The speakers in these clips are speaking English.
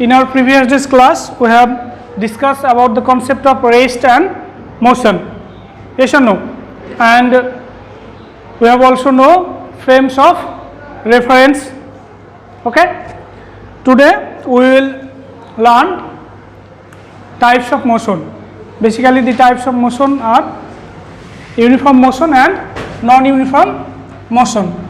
In our previous day's class, we have discussed about the concept of rest and motion. Yes or no? And we have also know frames of reference. Okay. Today we will learn types of motion. Basically, the types of motion are uniform motion and non-uniform motion.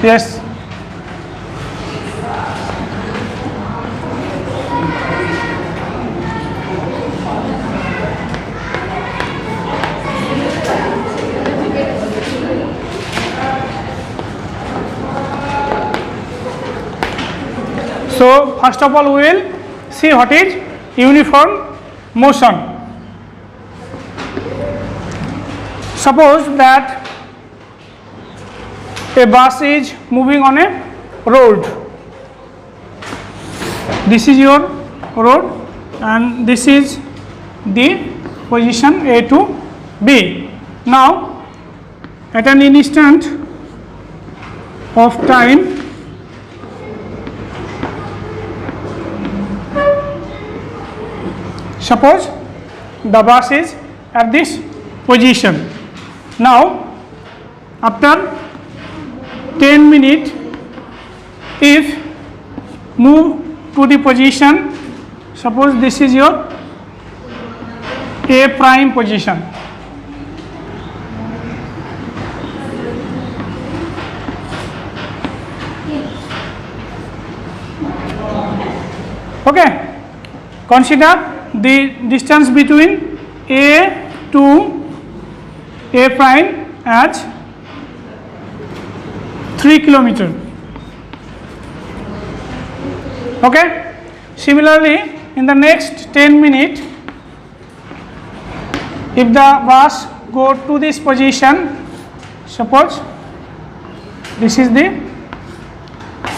Yes. So first of all we will see what is uniform motion. Suppose that a bus is moving on a road. This is your road and this is the position A to B. Now at an instant of time, suppose the bus is at this position. Now after 10 minutes, if move to the position, suppose this is your A prime position. Okay, consider the distance between A to A prime as 3 kilometers. Okay. Similarly, in the next 10 minutes, if the bus go to this position, suppose this is the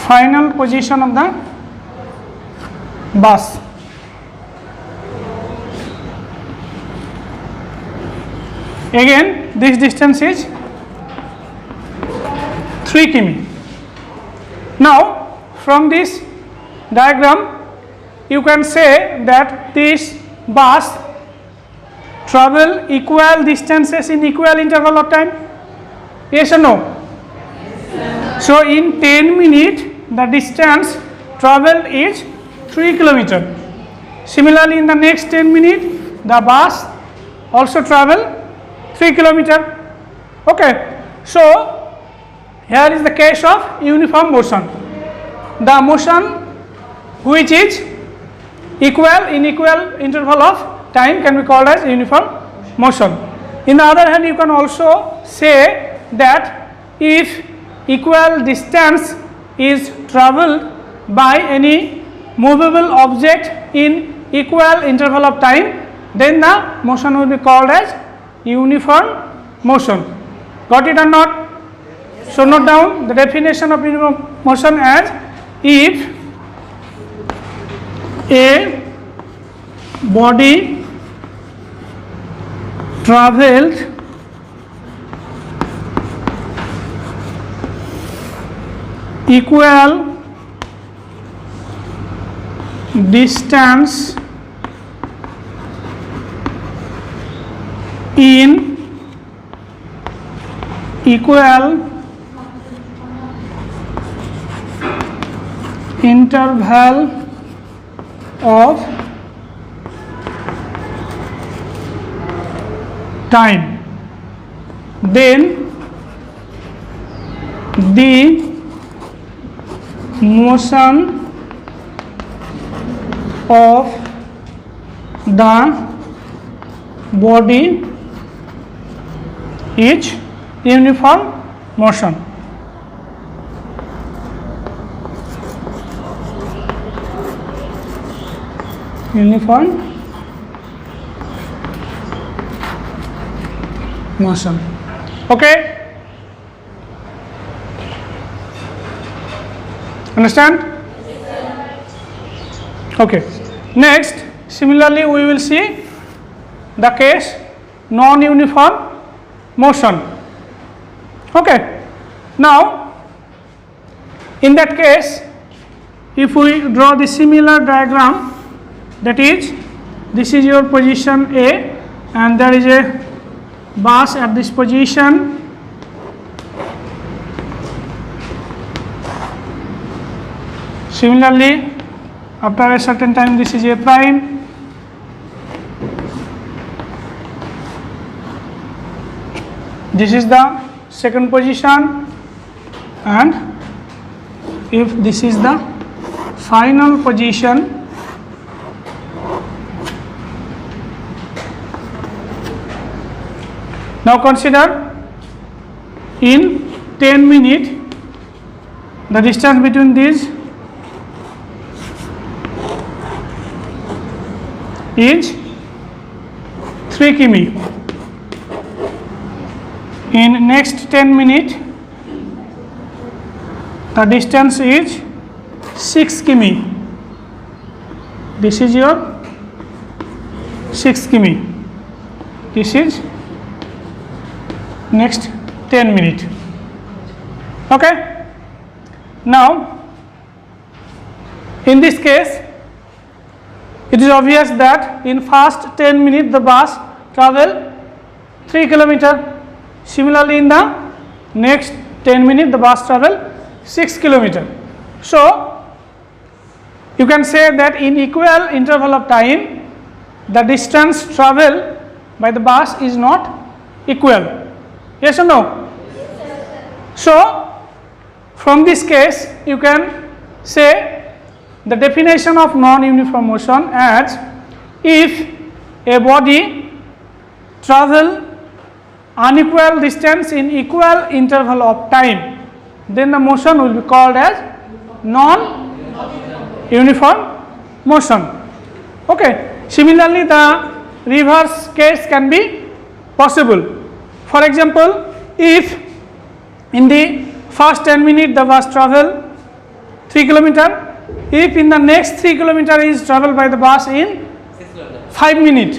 final position of the bus. Again, this distance is 3 km. Now from this diagram you can say that this bus travel equal distances in equal interval of time. Yes or no? So in 10 minutes the distance traveled is 3 km. Similarly, in the next 10 minutes the bus also travel 3 km. Okay. So here is the case of uniform motion. The motion which is equal in equal interval of time can be called as uniform motion. In the other hand, you can also say that if equal distance is travelled by any movable object in equal interval of time, then the motion will be called as uniform motion. Got it or not? So note down the definition of uniform motion as if a body travelled equal distance in equal interval of time, then the motion of the body is uniform motion. Uniform motion. Okay. Understand? Okay. Next, similarly we will see the case non-uniform motion. Okay. Now, in that case, if we draw the similar diagram, that is, this is your position A and there is a bus at this position. Similarly, after a certain time, this is A prime. This is the second position, and if this is the final position, now consider in 10 minutes the distance between these is 3 km. In next 10 minutes the distance is 6 km. This is your 6 km. This is next 10 minutes. Okay. Now, in this case, it is obvious that in first 10 minutes the bus travel 3 km. Similarly, in the next 10 minutes the bus travel 6 km. So, you can say that in equal interval of time the distance traveled by the bus is not equal. Yes or no? So, from this case you can say the definition of non-uniform motion as if a body travel unequal distance in equal interval of time, then the motion will be called as non-uniform motion. Okay. Similarly, the reverse case can be possible. For example, if in the first 10 minutes the bus travel 3 km, if in the next 3 km is traveled by the bus in 5 minutes.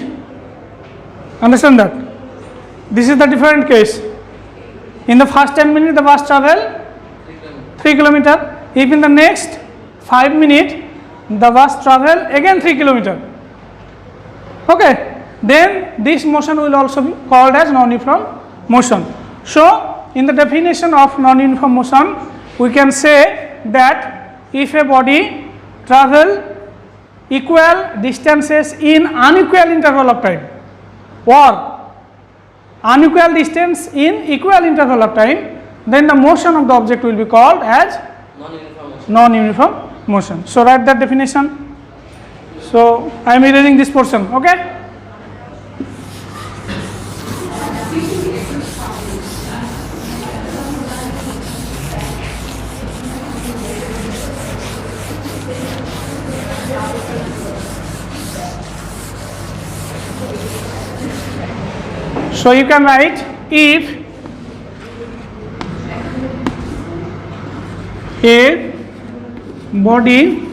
Understand that? This is the different case. In the first 10 minutes the bus travel 3 km. If in the next 5 minutes the bus travel again 3 km. Okay. Then this motion will also be called as non-uniform motion. So, in the definition of non-uniform motion, we can say that if a body travel equal distances in unequal interval of time or unequal distance in equal interval of time, then the motion of the object will be called as non-uniform motion. So, write that definition. So, I am erasing this portion. Okay. So, you can write if a body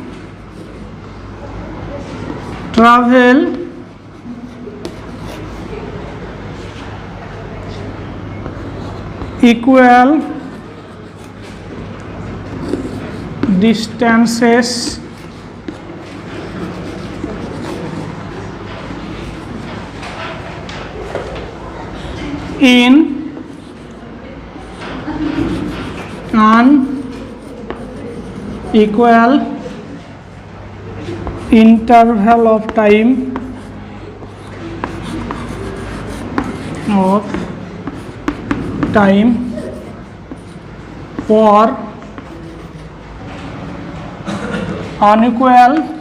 travel equal distances in unequal interval of time or unequal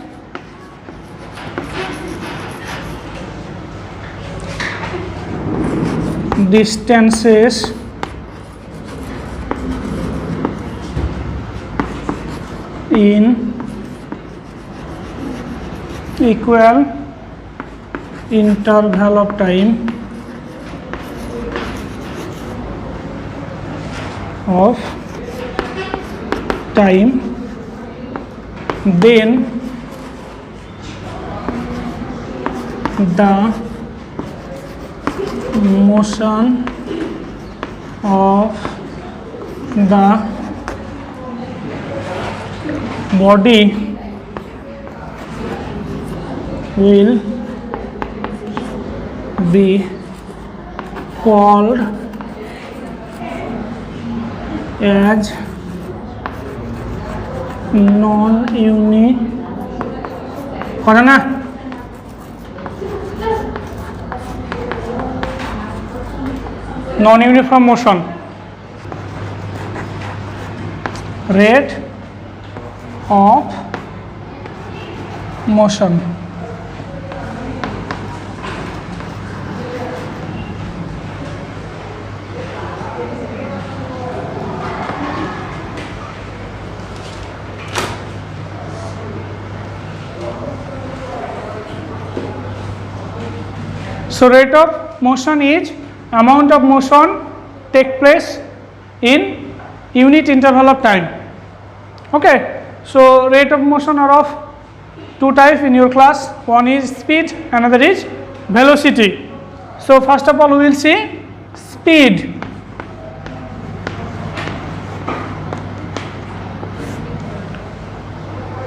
distances in equal interval of time then the motion of the body will be called as non-uniform motion. Rate of motion. So rate of motion is amount of motion take place in unit interval of time. Okay, so rate of motion are of two types in your class. One is speed, another is velocity. So first of all we will see speed.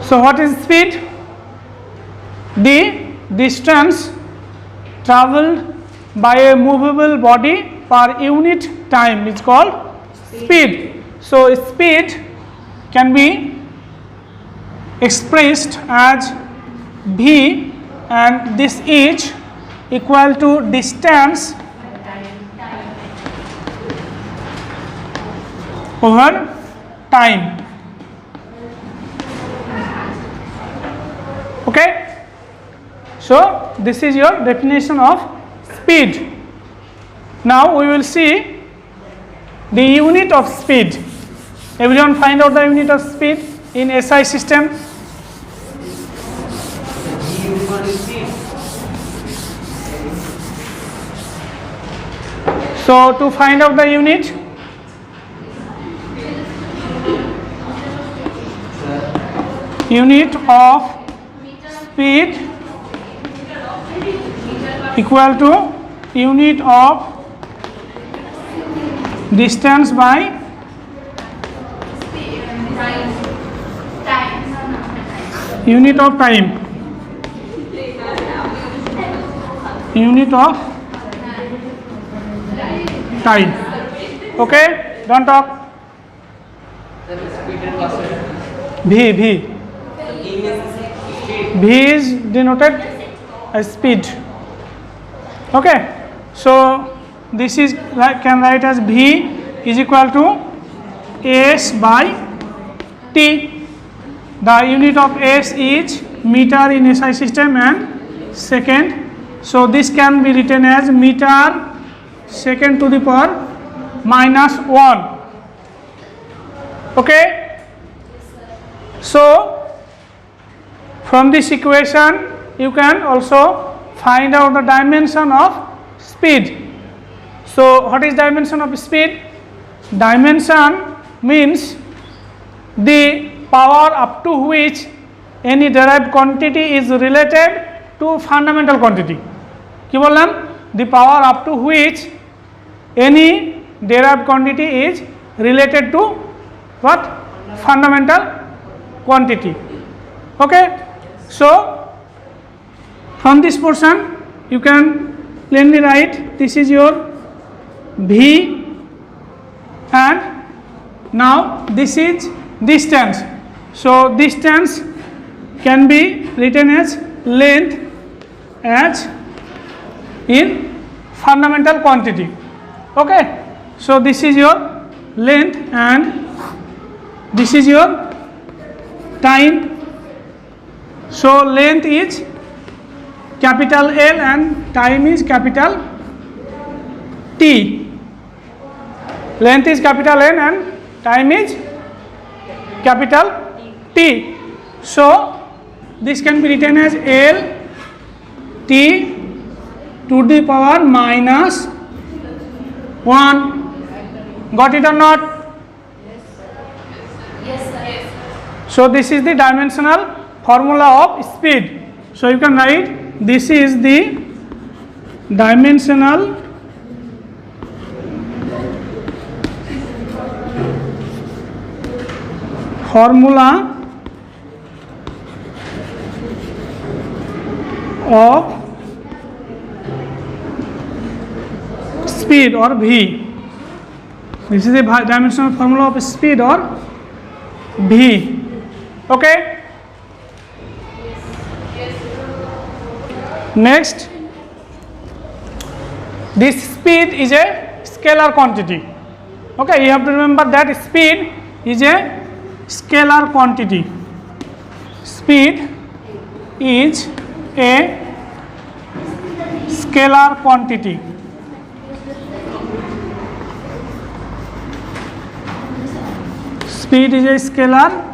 So what is speed? The distance traveled by a movable body per unit time is called speed. So speed can be expressed as v, and this is equal to distance over time. Okay, so this is your definition of speed. Now we will see the unit of speed. Everyone find out the unit of speed in SI system. So to find out the unit, unit of speed equal to unit of distance by unit of time. Unit of time. Okay, don't talk. V is denoted as speed. Okay, so this is can write as V is equal to S by T. The unit of S is meter in SI system and second. So this can be written as meter second to the power minus 1. Okay, so from this equation you can also find out the dimension of speed. So what is dimension of speed? Dimension means the power up to which any derived quantity is related to fundamental quantity. কি বললাম? The power up to which any derived quantity is related to what? Fundamental quantity. Okay, so from this portion you can plainly write this is your V, and now this is distance. So distance can be written as length as in fundamental quantity. Okay, so this is your length and this is your time. So length is capital L and time is capital T. Length is capital N and time is capital T. So this can be written as L T to the power minus 1. Got it or not? Yes, sir. So this is the dimensional formula of speed. So you can write this is the dimensional formula of speed or V. This is the dimensional formula of speed or V. Okay. Next, this speed is a scalar quantity. Okay, you have to remember that speed is a scalar quantity. Speed is a scalar quantity. Speed is a scalar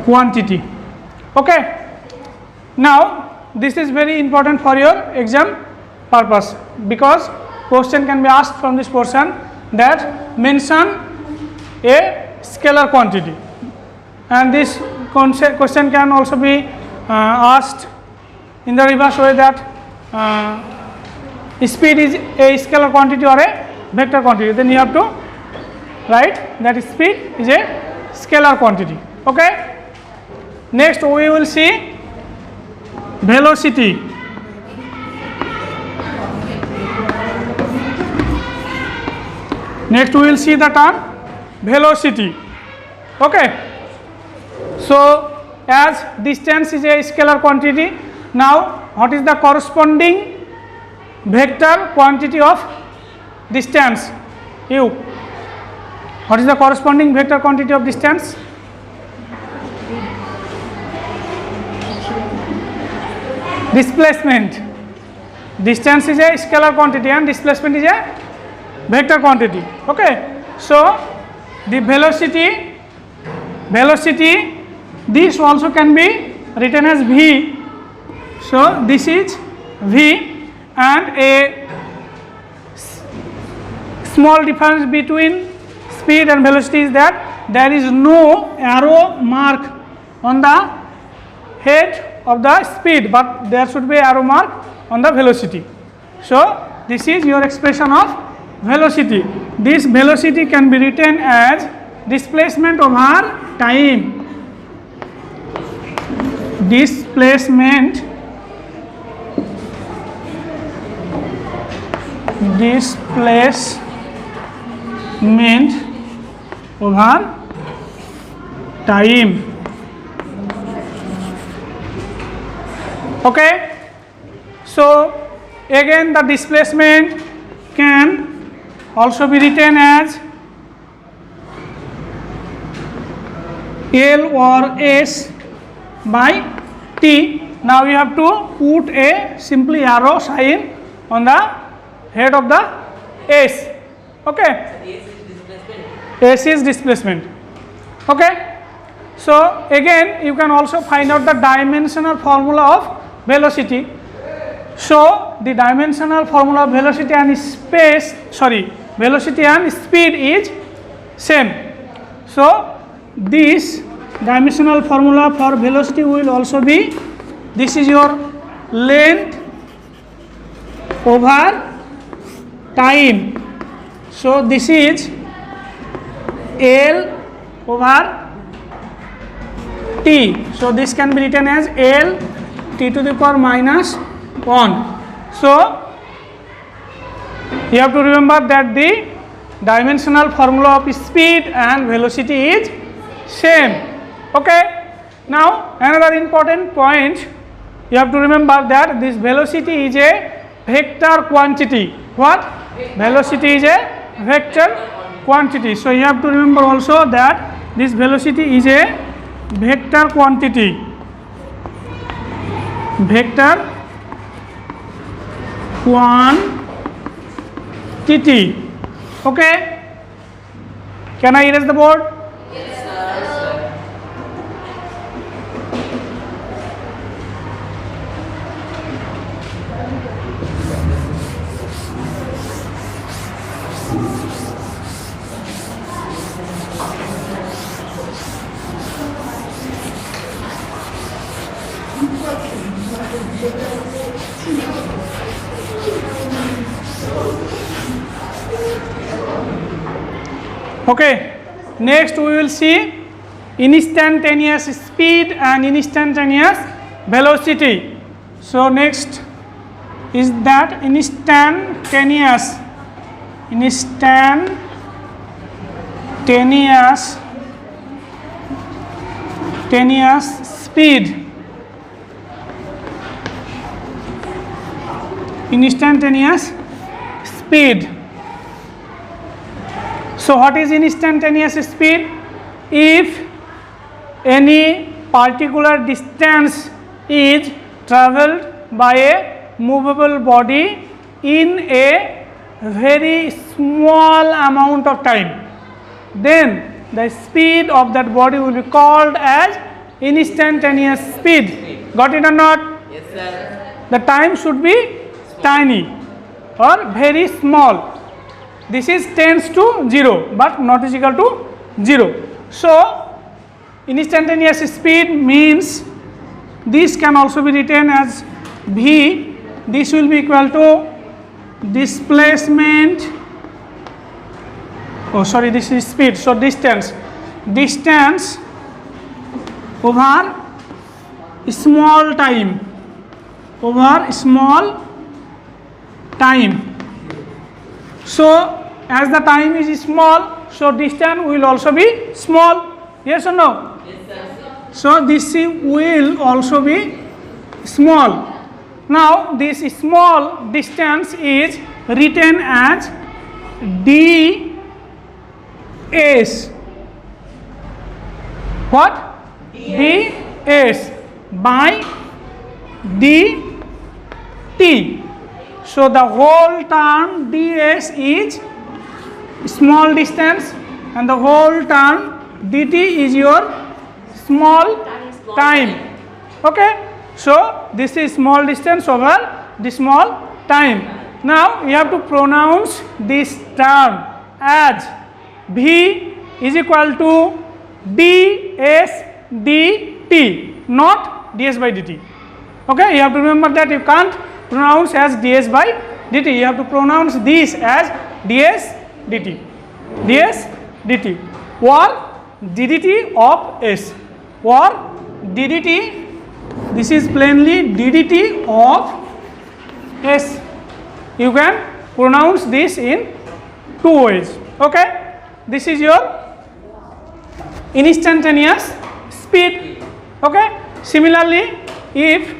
quantity. Okay. Now this is very important for your exam purpose, because question can be asked from this portion that mention a scalar quantity, and this question can also be asked in the reverse way, that speed is a scalar quantity or a vector quantity. Then you have to write that speed is a scalar quantity. Okay. Next we will see velocity. Next we will see the term velocity. Okay. So as distance is a scalar quantity, now what is the corresponding vector quantity of distance? U. What is the corresponding vector quantity of distance? Displacement. Distance is a scalar quantity and displacement is a vector quantity. Okay. So the velocity, this also can be written as V. So this is V, and a small difference between speed and velocity is that there is no arrow mark on the head of the speed, but there should be arrow mark on the velocity. So this is your expression of velocity. This velocity can be written as displacement over time. Displacement over time. Okay. So again the displacement can also be written as L or S by T. Now you have to put a simply arrow sign on the head of the S. Okay. S is displacement. Okay. So again you can also find out the dimensional formula of velocity. So the dimensional formula of velocity and velocity and speed is same. So this dimensional formula for velocity will also be, this is your length over time. So this is L over T. So this can be written as L T to the power minus 1. So you have to remember that the dimensional formula of speed and velocity is same. Okay. Now another important point, you have to remember that this velocity is a vector quantity. What? Velocity is a vector quantity. So you have to remember also that this velocity is a vector quantity. Vector quantity. Okay. Can I erase the board? Yes, sir. Okay, next we will see instantaneous speed and instantaneous velocity. So next is that instantaneous speed. Instantaneous speed. So what is instantaneous speed? If any particular distance is travelled by a movable body in a very small amount of time, then the speed of that body will be called as instantaneous speed. Got it or not? Yes, sir. The time should be tiny or very small. This is tends to 0 but not is equal to 0. So instantaneous speed means this can also be written as V. This will be equal to displacement, this is speed, so distance over small time, so as the time is small, so distance will also be small. Yes or no? Yes, sir. So this will also be small. Now this small distance is written as ds. What? ds by dt. So the whole term ds is small distance and the whole term dt is your small time. Okay, so this is small distance over the small time. Now you have to pronounce this term as V is equal to ds dt, not ds by dt. Okay, you have to remember that you can't pronounce as ds by dt. You have to pronounce this as ds dt, ds dt, or ddt of s, or ddt. This is plainly ddt of s. You can pronounce this in two ways. Okay, this is your instantaneous speed. Okay, similarly, if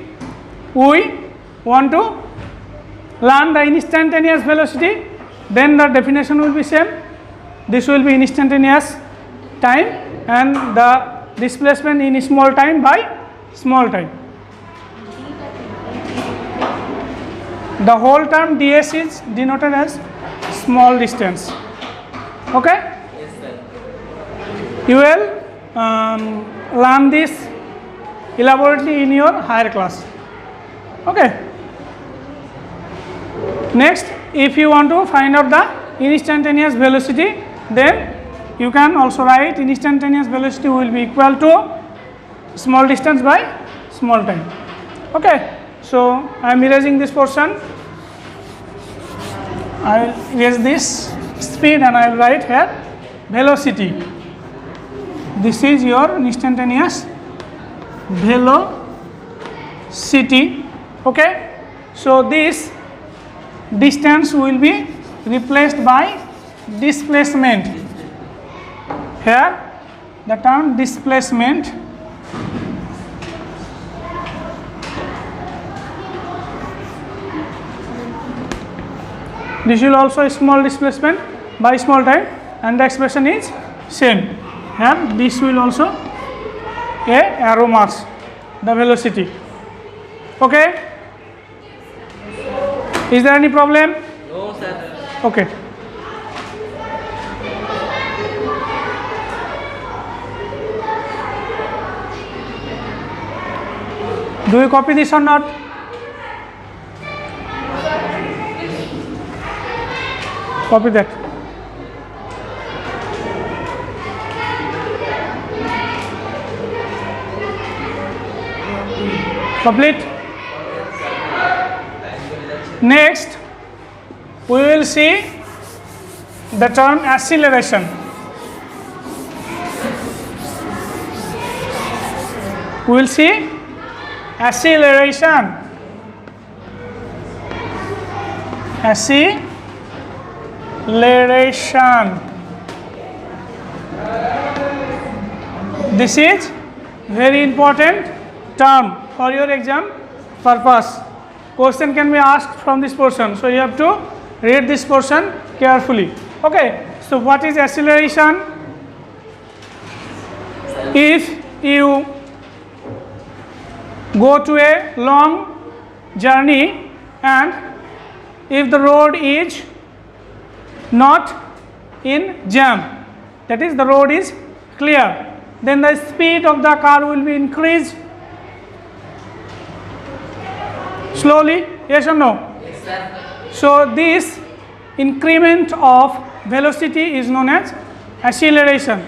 we want to learn the instantaneous velocity, then the definition will be same. This will be instantaneous time and the displacement in small time by small time. The whole term ds is denoted as small distance. Okay, Yes, sir. you will learn this elaborately in your higher class. Okay, next, if you want to find out the instantaneous velocity, then you can also write instantaneous velocity will be equal to small distance by small time. Okay, so I am erasing this portion. I will erase this speed and I will write here velocity. This is your instantaneous velocity. Okay, so this distance will be replaced by displacement. Here the term displacement this will also a small displacement by small time and the expression is same. Here this will also a arrow marks the velocity. Okay, is there any problem? No, sir. Okay. Do you copy this or not? Copy that. Complete. Next, we will see the term acceleration. we will see acceleration. Acceleration. This is very important term for your exam purpose. Question can be asked from this portion, so you have to read this portion carefully. Okay, so what is acceleration? If you go to a long journey and if the road is not in jam, that is the road is clear, then the speed of the car will be increased slowly, yes or no? Yes, sir. So this increment of velocity is known as acceleration.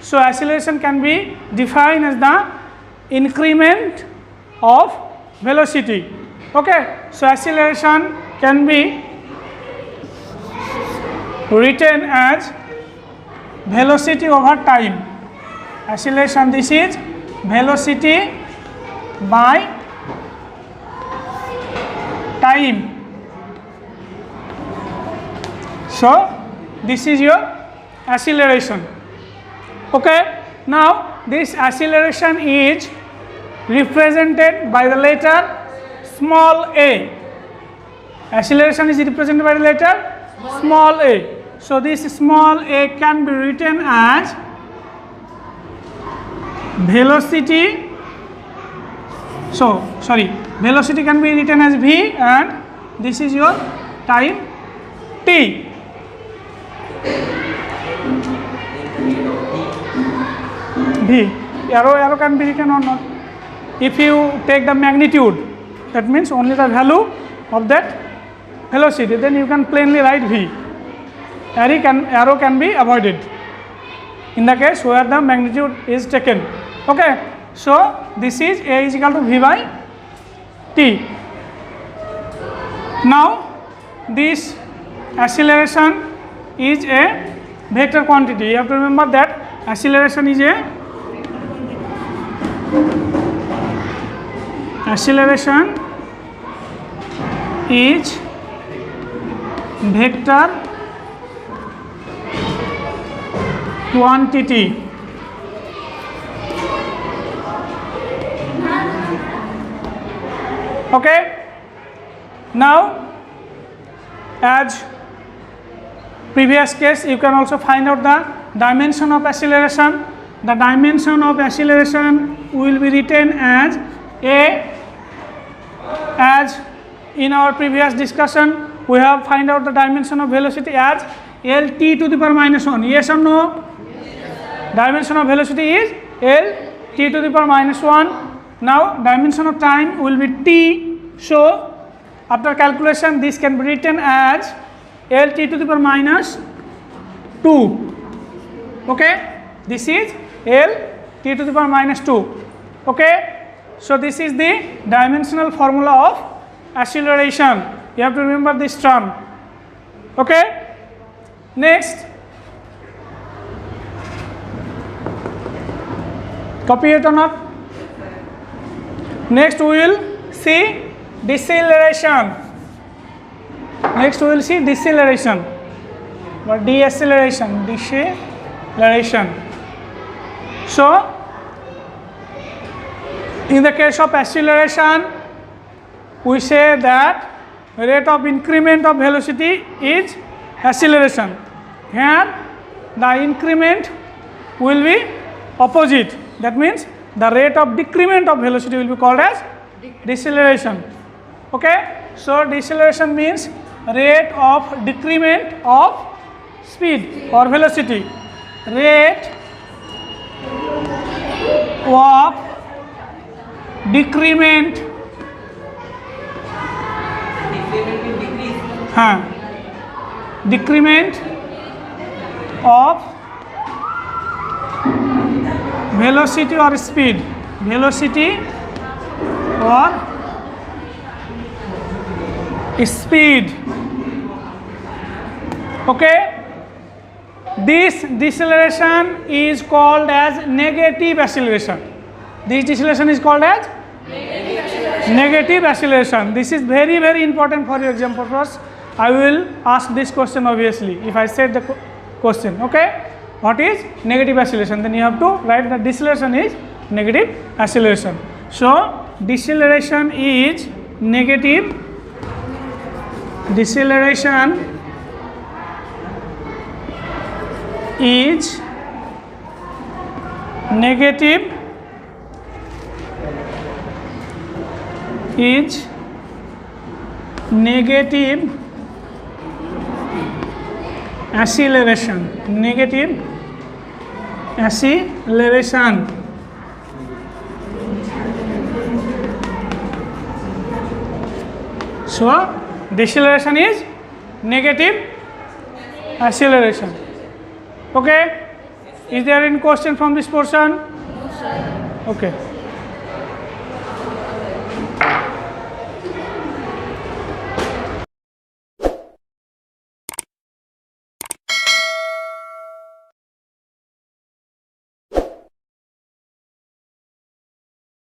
So acceleration can be defined as the increment of velocity. Okay, so acceleration can be written as velocity over time. Acceleration, this is velocity by time. So this is your acceleration. Okay, now this acceleration is represented by the letter small a. Acceleration is represented by the letter small a. So this small a can be written as velocity. Velocity can be written as v, and this is your time t. V. Arrow can be written or not. If you take the magnitude, that means only the value of that velocity, then you can plainly write v. Arrow can be avoided in the case where the magnitude is taken. Okay, so this is a is equal to v by t. Now this acceleration is a vector quantity. You have to remember that acceleration is a vector quantity. Okay, now as previous case, you can also find out the dimension of acceleration. The dimension of acceleration will be written as a. As in our previous discussion, we have find out the dimension of velocity as Lt to the power minus 1. Yes or no? Yes. Dimension of velocity is Lt to the power minus 1. Now dimension of time will be t. So after calculation, this can be written as Lt to the power minus 2. Okay, this is Lt to the power minus 2. Okay, so this is the dimensional formula of acceleration. You have to remember this term. Okay, next, copy it or not? Next we will see deceleration. Next we will see deceleration or deceleration. So in the case of acceleration, we say that rate of increment of velocity is acceleration. Here the increment will be opposite. That means the rate of decrement of velocity will be called as deceleration. Okay, so deceleration means rate of decrement of speed or velocity. Rate of decrement decrement of velocity or speed, velocity or speed. Okay, this deceleration is called as negative acceleration. This deceleration is called as negative acceleration. This is very, very important for your exam purpose. I will ask this question obviously if I said the question. Okay, what is negative acceleration? Then you have to write that deceleration is negative acceleration. So deceleration is negative. Deceleration is negative. Is negative acceleration. Negative acceleration. So deceleration is negative acceleration. Okay, is there any question from this portion? Okay.